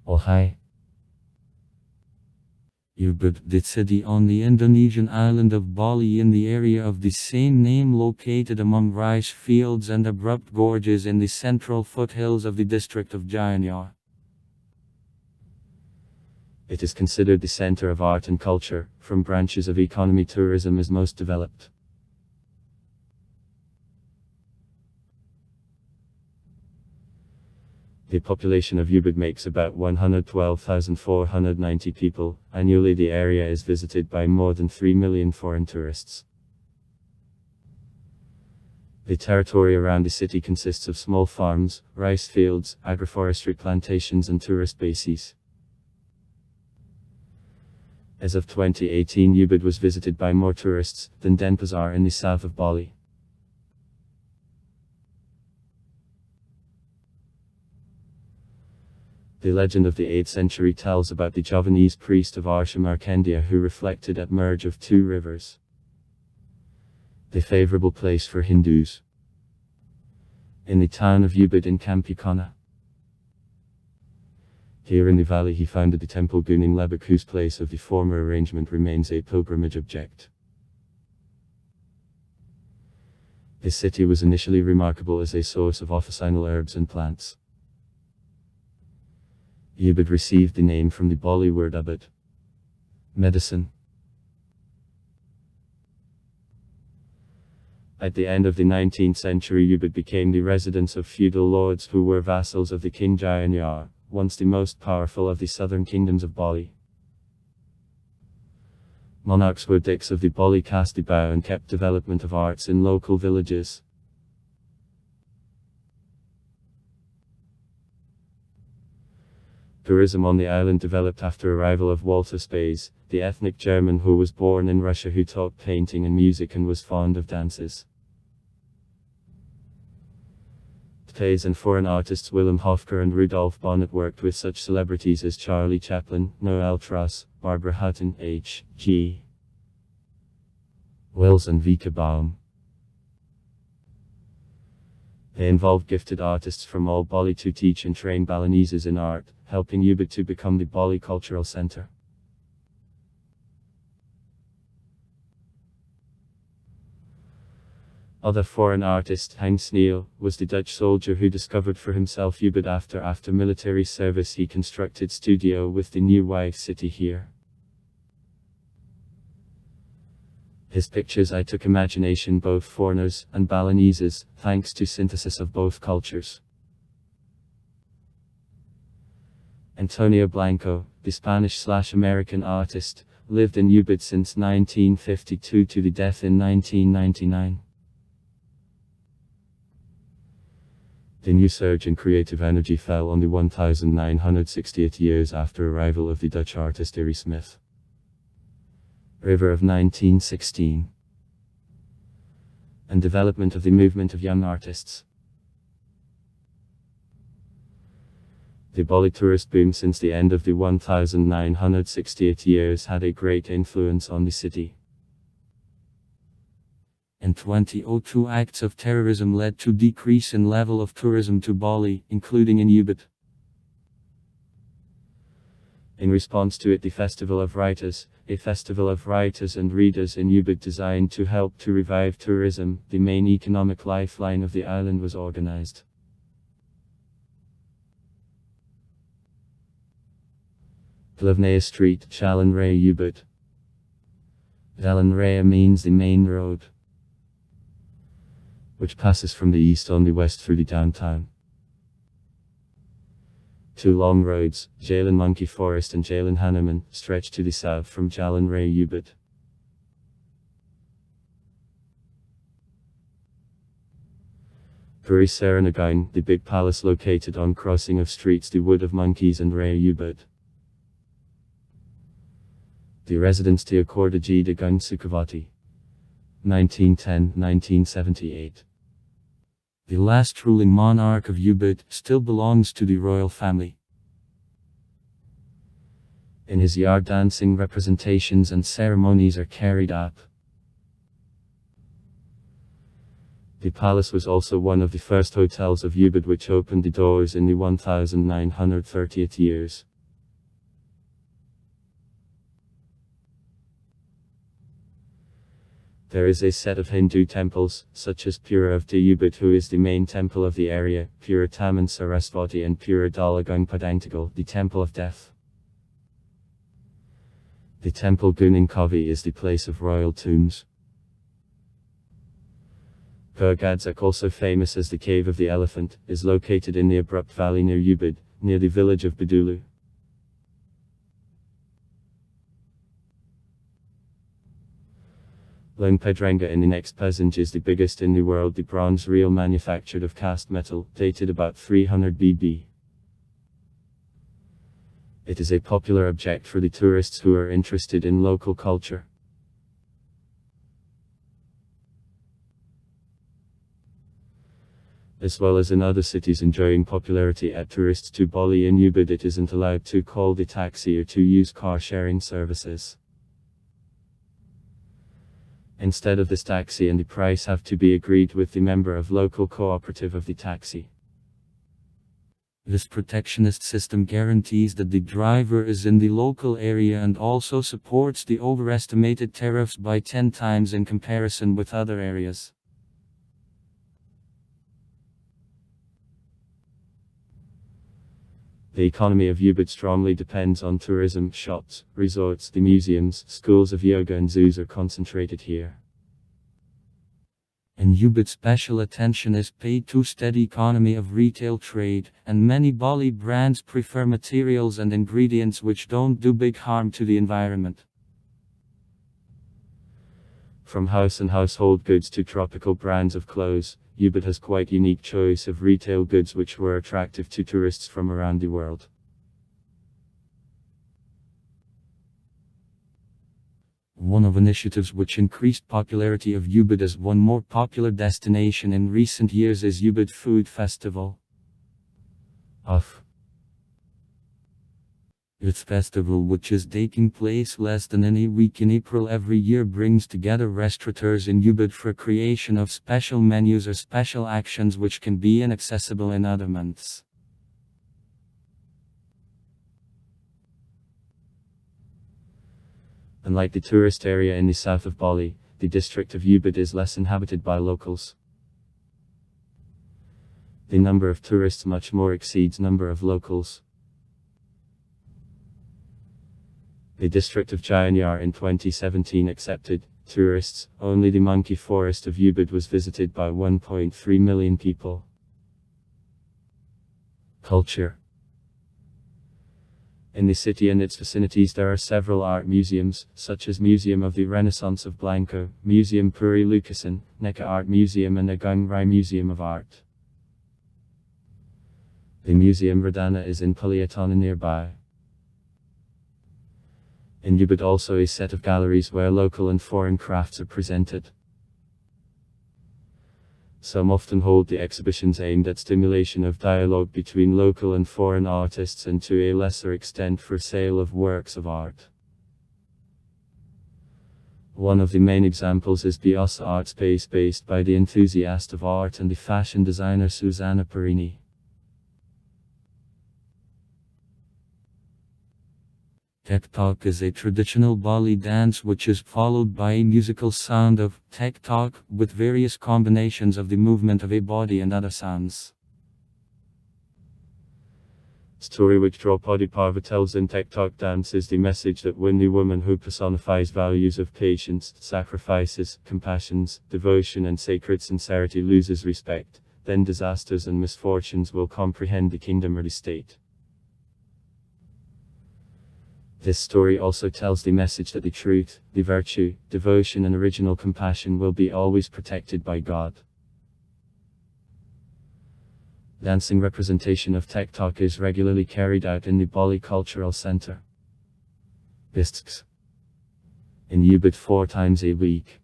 Oh hi. Ubud, the city on the Indonesian island of Bali in the area of the same name located among rice fields and abrupt gorges in the central foothills of the district of Gianyar. It is considered the center of art and culture, from branches of economy tourism is most developed. The population of Ubud makes about 112,490 people. Annually, the area is visited by more than 3 million foreign tourists. The territory around the city consists of small farms, rice fields, agroforestry plantations, and tourist bases. As of 2018, Ubud was visited by more tourists than Denpasar in the south of Bali. The legend of the 8th century tells about the Javanese priest of Arsha Markandeya who reflected at merge of two rivers. The favorable place for Hindus. In the town of Ubud in Kampikana. Here in the valley he founded the temple Gunung Lebak, whose place of the former arrangement remains a pilgrimage object. His city was initially remarkable as a source of officinal herbs and plants. Ubud received the name from the Bali word ubud, medicine. At the end of the 19th century, Ubud became the residence of feudal lords who were vassals of the King Gianyar, once the most powerful of the southern kingdoms of Bali. Monarchs were dicks of the Bali caste bow and kept development of arts in local villages. Tourism on the island developed after arrival of Walter Spaes, the ethnic German who was born in Russia who taught painting and music and was fond of dances. Spaes and foreign artists Willem Hofker and Rudolf Bonnet worked with such celebrities as Charlie Chaplin, Noel Truss, Barbara Hutton, H.G. Wells and Vika Baum. They involved gifted artists from all Bali to teach and train Balinese in art, helping Ubud to become the Bali cultural center. Other foreign artist, Hein Sneeuw, was the Dutch soldier who discovered for himself Ubud after military service. He constructed studio with the new wife city here. His pictures I took imagination both foreigners and Balineses, thanks to synthesis of both cultures. Antonio Blanco, the Spanish/American artist, lived in Ubud since 1952 to the death in 1999. The new surge in creative energy fell on the 1968 years after arrival of the Dutch artist Harry Smith. River of 1916. And development of the movement of young artists. The Bali tourist boom since the end of the 1968 years had a great influence on the city. In 2002, acts of terrorism led to decrease in level of tourism to Bali, including in Ubud. In response to it, the Festival of Writers, a festival of writers and readers in Ubud designed to help to revive tourism, the main economic lifeline of the island, was organized. Jalan Street, Jalan Raya Ubud. Jalan Raya means the main road, which passes from the east on the west through the downtown. Two long roads, Jalan Monkey Forest and Jalan Hanuman, stretch to the south from Jalan Raya Ubud. Puri Seranagain, the big palace located on crossing of streets the Wood of Monkeys and Raya Ubud. The residence Teokordaji de Gun Sukhavati. 1910-1978. The last ruling monarch of Ubud still belongs to the royal family. In his yard, dancing representations and ceremonies are carried out. The palace was also one of the first hotels of Ubud, which opened the doors in the 1930th years. There is a set of Hindu temples, such as Pura of the Ubud, who is the main temple of the area, Pura Taman Sarasvati, and Pura Dalagang Padantagal, the temple of death. The temple Gunung Kawi is the place of royal tombs. Gurgadzak, also famous as the Cave of the Elephant, is located in the abrupt valley near Ubud, near the village of Badulu. Lone Pedranga in the next Peasant is the biggest in the world. The bronze reel manufactured of cast metal, dated about 300 BB. It is a popular object for the tourists who are interested in local culture. As well as in other cities enjoying popularity at tourists to Bali and Ubud, it isn't allowed to call the taxi or to use car sharing services. Instead of this, taxi and the price have to be agreed with the member of local cooperative of the taxi. This protectionist system guarantees that the driver is in the local area and also supports the overestimated tariffs by 10 times in comparison with other areas. The economy of Ubud strongly depends on tourism. Shops, resorts, the museums, schools of yoga and zoos are concentrated here. In Ubud, special attention is paid to steady economy of retail trade, and many Bali brands prefer materials and ingredients which don't do big harm to the environment. From house and household goods to tropical brands of clothes, Ubud has quite unique choice of retail goods which were attractive to tourists from around the world. One of initiatives which increased popularity of Ubud as one more popular destination in recent years is Ubud Food Festival. Its festival, which is taking place less than in a week in April every year, brings together restaurateurs in Ubud for creation of special menus or special actions which can be inaccessible in other months. Unlike the tourist area in the south of Bali, the district of Ubud is less inhabited by locals. The number of tourists much more exceeds number of locals. The district of Gianyar in 2017 accepted tourists. Only the monkey forest of Ubud was visited by 1.3 million people. Culture. In the city and its vicinities there are several art museums, such as Museum of the Renaissance of Blanco, Museum Puri Lucasen, Neka Art Museum and Agung Rai Museum of Art. The Museum Radana is in Paliatana nearby. In Ubud also a set of galleries where local and foreign crafts are presented. Some often hold the exhibitions aimed at stimulation of dialogue between local and foreign artists, and to a lesser extent for sale of works of art. One of the main examples is Biasa Art Space, based by the enthusiast of art and the fashion designer Susanna Perini. Tektok is a traditional Bali dance which is followed by a musical sound of tektok, with various combinations of the movement of a body and other sounds. Story which Draupadi Parva tells in Tektok dance is the message that when the woman who personifies values of patience, sacrifices, compassions, devotion and sacred sincerity loses respect, then disasters and misfortunes will comprehend the kingdom or the state. This story also tells the message that the truth, the virtue, devotion and original compassion will be always protected by God. Dancing representation of Tektok is regularly carried out in the Bali Cultural Center, Bisks, in Ubud 4 times a week.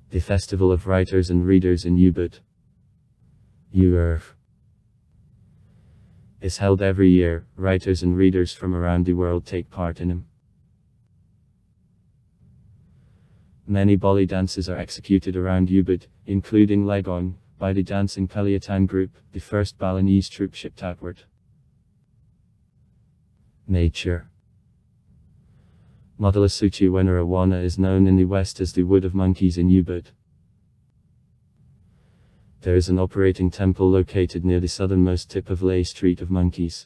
The Festival of Writers and Readers in Ubud, URF, is held every year. Writers and readers from around the world take part in it. Many Bali dances are executed around Ubud, including Legong, by the dancing Peliatan group, the first Balinese troupe shipped outward. Nature. Modelasuchi Wenarawana is known in the west as the Wood of Monkeys in Ubud. There is an operating temple located near the southernmost tip of Leh Street of Monkeys.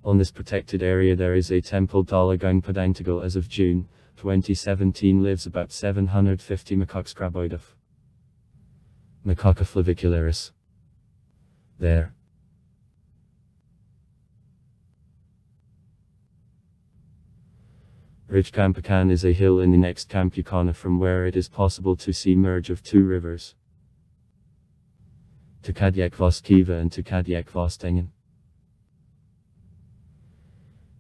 On this protected area there is a temple Dalagang Padangtagal. As of June 2017 lives about 750 macaques craboidov. Macaca flavicularis. There. Ridge Kampakan is a hill in the next Kampukana from where it is possible to see merge of two rivers. Tukadyak Voskiva and Tukadyak Vostengen.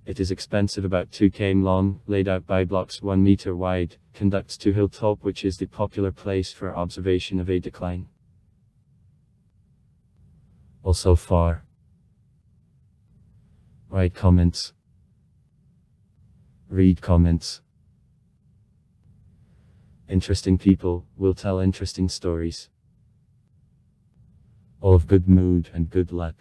It is expensive, about 2 km long, laid out by blocks 1 meter wide, conducts to hilltop, which is the popular place for observation of a decline. Also far. Write comments. Read comments. Interesting people will tell interesting stories. All of good mood and good luck.